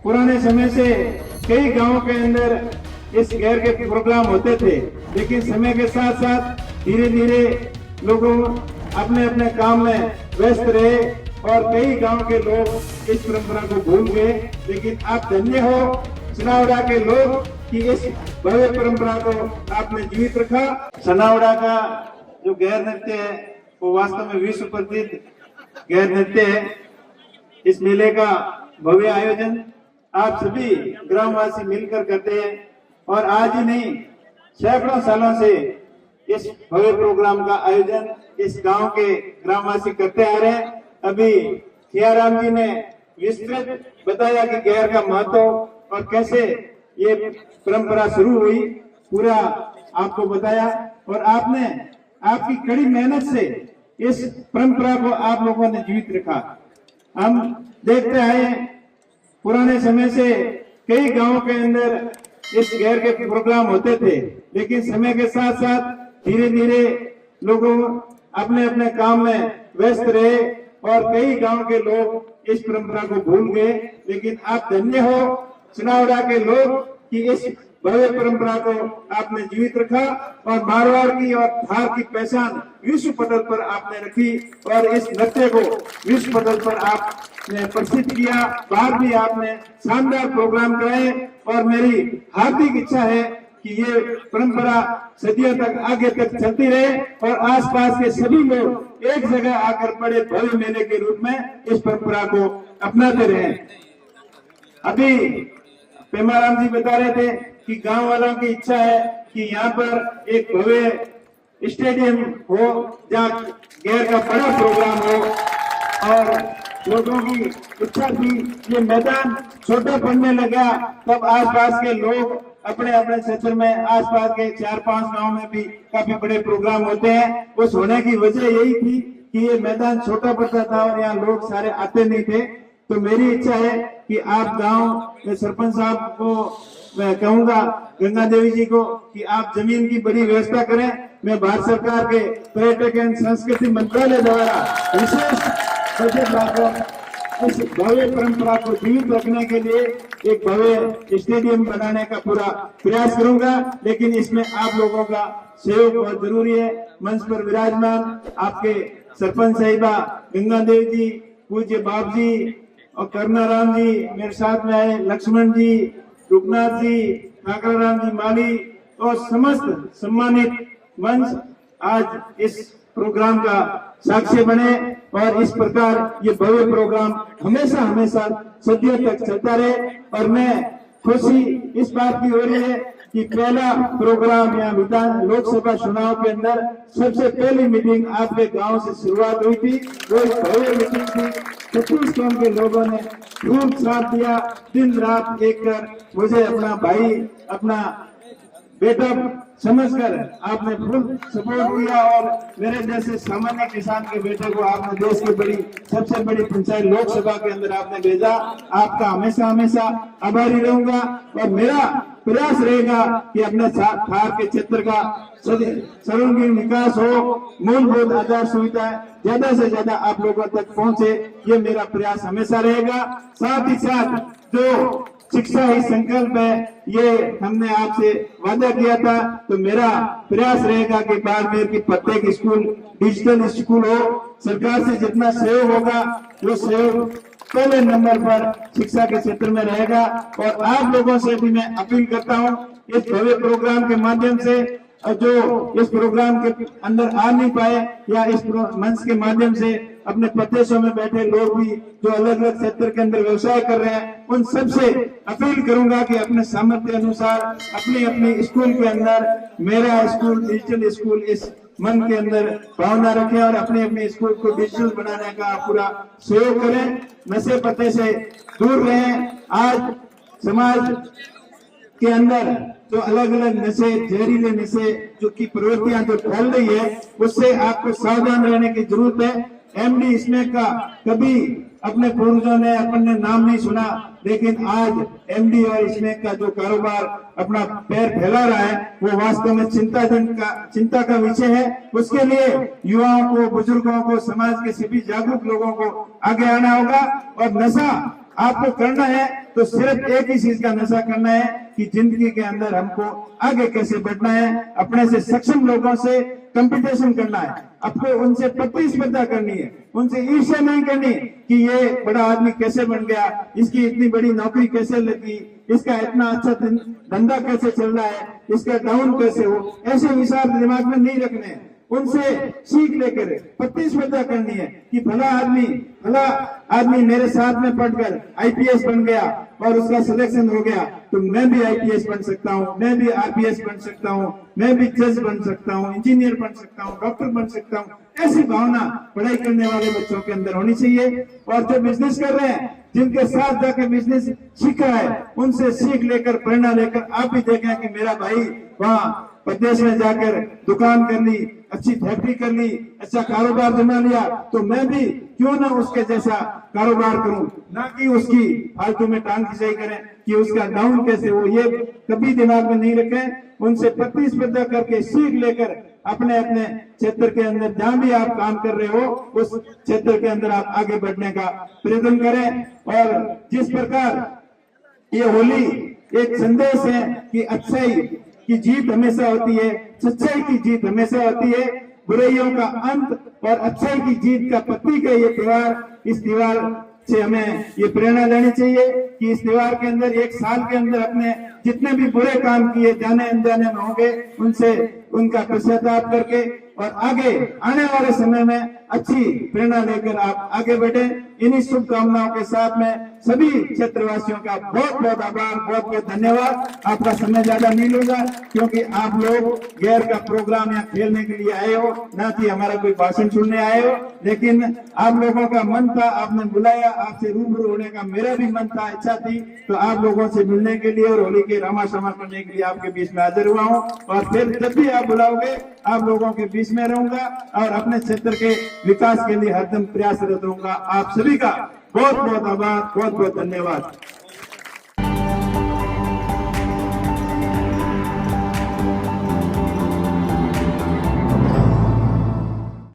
पुराने समय से कई गांवों के अंदर इस गैर के प्रोग्राम होते थे, लेकिन समय के साथ साथ धीरे धीरे लोगों अपने अपने काम में व्यस्त रहे और कई गांव के लोग इस परंपरा को भूल गए। लेकिन आप धन्य हो सनावड़ा के लोग कि इस भव्य परंपरा को आपने जीवित रखा। सनावड़ा का जो गैर नृत्य है वो वास्तव में विश्व प्रसिद्ध गैर नृत्य है। इस मेले का भव्य आयोजन आप सभी ग्रामवासी मिलकर करते हैं और आज ही नहीं सैकड़ों सालों से इस भव्य प्रोग्राम का आयोजन इस गांव के ग्रामवासी करते आ रहे हैं। अभी खियाराम जी ने विस्तृत बताया कि गैर का महत्व और कैसे ये परंपरा शुरू हुई, पूरा आपको बताया और आपने आपकी कड़ी मेहनत से इस परंपरा को आप लोगों ने जीवित रखा। हम देखते आए पुराने समय से कई गांवों के अंदर इस गैर के प्रोग्राम होते थे, लेकिन समय के साथ साथ धीरे धीरे लोगों अपने अपने काम में व्यस्त रहे और कई गांव के लोग इस परंपरा को भूल गए। लेकिन आप धन्य हो सनावड़ा के लोग कि इस भव्य परंपरा को आपने जीवित रखा और मारवाड़ की और धार की पहचान विश्व पटल पर आपने रखी और इस नृत्य को विश्व पटल पर आपने प्रसिद्ध किया। बाहर भी आपने शानदार प्रोग्राम कराए और मेरी हार्दिक इच्छा है कि ये परंपरा सदियों तक आगे तक चलती रहे और आसपास के सभी लोग एक जगह आकर बड़े भव्य मेले के रूप में इस परंपरा को अपनाते रहे। अभी पेमाराम जी बता रहे थे कि गांव वालों की इच्छा है कि यहाँ पर एक भव्य स्टेडियम हो जहाँ गैर का बड़ा प्रोग्राम हो और लोगों की इच्छा थी। ये मैदान छोटा पड़ने लगा तब आसपास के लोग अपने अपने क्षेत्र में आसपास के 4-5 गांव में भी काफी बड़े प्रोग्राम होते हैं। उस होने की वजह यही थी कि ये मैदान छोटा पड़ता था और यहाँ लोग सारे आते नहीं थे। तो मेरी इच्छा है कि आप गांव में सरपंच साहब को मैं कहूंगा, गंगा देवी जी को, कि आप जमीन की बड़ी व्यवस्था करें। मैं भारत सरकार के पर्यटक एवं संस्कृति मंत्रालय द्वारा विशेष बजट लाकर इस भव्य परंपरा को जीवित रखने के लिए एक भव्य स्टेडियम बनाने का पूरा प्रयास करूंगा। लेकिन इसमें आप लोगों का सहयोग बहुत जरूरी है। मंच पर विराजमान आपके सरपंच साहिबा गंगा देवी जी, पूज्य बाप जी और करनाराम जी, मेरे साथ में आए लक्ष्मण जी, रुकनाथ जी, काकराराम जी माली और समस्त सम्मानित मंच आज इस प्रोग्राम का साक्षी बने और इस प्रकार ये भव्य प्रोग्राम हमेशा हमेशा सदियों तक चलता रहे। और मैं खुशी इस बात की हो रही है कि पहला प्रोग्राम यहाँ विधान लोकसभा चुनाव के अंदर सबसे पहली मीटिंग आपके गांव से शुरुआत हुई थी। वो एक भव्य मीटिंग थी। 36 गांव के लोगों ने खूब साथ दिया, दिन रात एक कर मुझे अपना भाई अपना बेटा समझकर आपने फुल सपोर्ट किया और मेरे जैसे सामान्य किसान के बेटे को आपने देश की बड़ी सबसे बड़ी पंचायत लोकसभा के अंदर आपने भेजा। आपका हमेशा हमेशा आभारी रहूंगा और मेरा प्रयास रहेगा कि अपने थार के क्षेत्र का सर्वांगीण विकास हो, मूलभूत आधार सुविधाएं ज्यादा से ज्यादा आप लोगों तक पहुंचे, ये मेरा प्रयास हमेशा रहेगा। साथ ही साथ जो शिक्षा ही संकल्प है, ये हमने आपसे वादा किया था, तो मेरा प्रयास रहेगा कि बाड़मेर की प्रत्येक स्कूल डिजिटल स्कूल हो। सरकार से जितना सहयोग होगा वो सहयोग पहले नंबर पर शिक्षा के क्षेत्र में रहेगा। और आप लोगों से भी मैं अपील करता हूँ इस भव्य प्रोग्राम के माध्यम से, जो इस प्रोग्राम के अंदर आ नहीं पाए या इस मंच के माध्यम से अपने प्रदेशों में बैठे लोग भी जो अलग अलग क्षेत्र के अंदर व्यवसाय कर रहे हैं, उन सब से अपील करूंगा कि अपने सामर्थ्य अनुसार अपने अपने स्कूल के अंदर मेरा स्कूल डिजिटल स्कूल इस मन के अंदर भावना रखें और अपने अपने स्कूल को डिजिटल बनाने का पूरा सहयोग करें। नशे पत्ते से दूर रहें। आज समाज के अंदर जो अलग अलग नशे, जहरीले नशे जो की प्रवृत्तियां जो फैल रही है, उससे आपको सावधान रहने की जरूरत है। एमडी स्मैक का कभी अपने पूर्वजों ने अपने नाम नहीं सुना, लेकिन आज एमडी और स्मैक का जो कारोबार अपना पैर फैला रहा है वो वास्तव में चिंता का विषय है। उसके लिए युवाओं को, बुजुर्गों को, समाज के सभी जागरूक लोगों को आगे आना होगा और नशा आपको करना है तो सिर्फ एक ही चीज का नशा करना है कि जिंदगी के अंदर हमको आगे कैसे बढ़ना है, अपने से सक्षम लोगों से कंपटीशन करना है, आपको उनसे प्रतिस्पर्धा करनी है, उनसे ईर्ष्या नहीं करनी कि ये बड़ा आदमी कैसे बन गया, इसकी इतनी बड़ी नौकरी कैसे लगी, इसका इतना अच्छा धंधा कैसे चल रहा है, इसका डाउन कैसे हो, ऐसे विचार दिमाग में नहीं रखने हैं। उनसे सीख लेकर प्रतिस्पर्धा करनी है कि भला आदमी मेरे साथ में पढ़कर आईपीएस बन गया और उसका सिलेक्शन हो गया तो मैं भी आईपीएस बन सकता हूँ, मैं भी आरपीएस बन सकता हूँ, मैं भी जज बन सकता हूँ, इंजीनियर बन सकता हूँ, डॉक्टर बन सकता हूँ। ऐसी भावना पढ़ाई करने वाले बच्चों के अंदर होनी चाहिए। और जो बिजनेस कर रहे हैं, जिनके साथ जाकर बिजनेस सीख रहा है, उनसे सीख लेकर प्रेरणा लेकर आप भी देखें कि मेरा भाई वहाँ प्रदेश में जाकर दुकान कर ली, अच्छी फैक्ट्री कर ली, अच्छा कारोबार जमा लिया, तो मैं भी क्यों ना उसके जैसा कारोबार करूं, ना कि उसकी फालतू में टांग खिंचाई करें कि उसका डाउन कैसे हो। ये कभी दिमाग में नहीं रखें। उनसे प्रतिस्पर्धा करके सीख लेकर अपने अपने क्षेत्र के अंदर जहां भी आप काम कर रहे हो उस क्षेत्र के अंदर आप आगे बढ़ने का प्रयत्न करें। और जिस प्रकार ये होली एक संदेश है कि अच्छाई की जीत हमेशा होती है, सच्चाई की जीत हमेशा होती है, बुराइयों का अंत और अच्छाई की जीत का प्रतीक है ये त्योहार। इस त्योहार से हमें ये प्रेरणा लेनी चाहिए कि इस त्योहार के अंदर एक साल के अंदर अपने जितने भी बुरे काम किए जाने अनजाने में होंगे उनसे उनका पश्चाताप करके और आगे आने वाले समय में अच्छी प्रेरणा लेकर आप आगे बढ़े। इन्हीं शुभकामनाओं के साथ में सभी क्षेत्रवासियों का बहुत बहुत आभार, बहुत बहुत धन्यवाद। आपका समय ज्यादा नहीं लूंगा क्योंकि आप लोग गैर का प्रोग्राम यहाँ खेलने के लिए आए हो, ना कि हमारा कोई भाषण सुनने आए हो। लेकिन आप लोगों का मन था, आपने बुलाया, आपसे रूबरू होने का मेरा भी मन था, इच्छा थी, तो आप लोगों से मिलने के लिए और होली के रामा क्षमा करने के लिए आपके बीच में हाजिर हुआ हूँ। और फिर जब भी आप बुलाओगे आप लोगों के बीच में रहूंगा और अपने क्षेत्र के विकास के लिए हरदम प्रयासरत रहूंगा। आप सभी का बहुत बहुत आभार, बहुत बहुत धन्यवाद।